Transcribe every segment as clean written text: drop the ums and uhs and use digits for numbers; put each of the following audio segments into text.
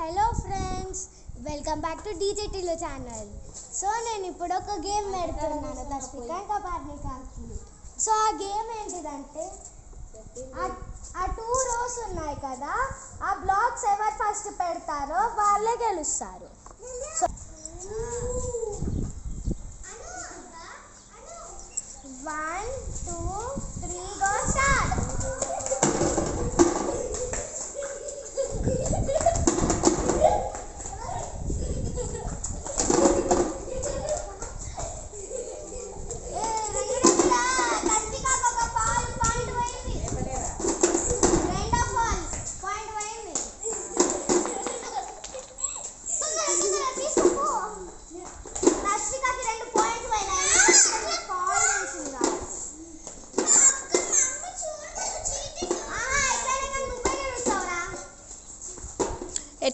Hello friends, welcome back to DJ Tillu channel. So నేను ఇప్పుడు ఒక గేమ్ పెడుతున్నాను తస్ఫికా ఇంకా పార్నికాకి. సో ఆ గేమ్ ఏంటిదంటే ఆ 2 రోస్ ఉన్నాయి కదా, ఆ బ్లాక్స్ ఎవరు ఫస్ట్ పెడతారో వాళ్ళే గెలుస్తారు. So 1 2 3 go start.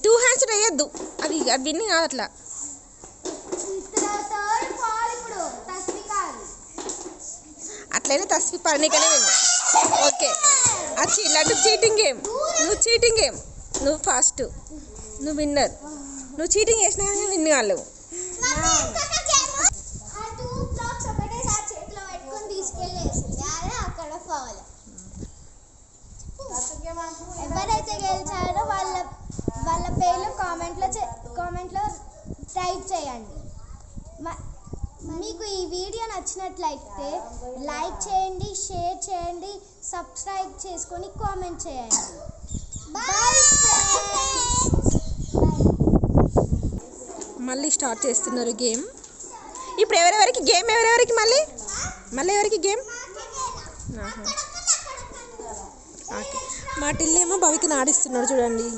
Two hands వేయద్దు, అది విన్నింగ్ కాదు. అట్లా అట్లయినా తస్ఫీ పర్ణికనే విన్. ఓకే, అది లడ్డు చీటింగ్ గేమ్. నువ్వు చీటింగ్ గేమ్, నువ్వు ఫాస్ట్, నువ్వు విన్నర్. నువ్వు చీటింగ్ చేసినా కానీ విన్ కాలేవు. ఎవరైతే గెలిచారో వాళ్ళ పేర్లు కామెంట్లో టైప్ చేయండి. మీకు ఈ వీడియో నచ్చినట్లయితే లైక్ చేయండి, షేర్ చేయండి, సబ్స్క్రైబ్ చేసుకొని కామెంట్ చేయండి. Bye friends. మళ్ళీ స్టార్ట్ చేస్తున్నారు గేమ్. ఇప్పుడు ఎవరెవరికి గేమ్? మళ్ళీ ఎవరికి గేమ్? ఓకే, మా టిల్లేమో భవికి ఆడిస్తున్నాడు చూడండి.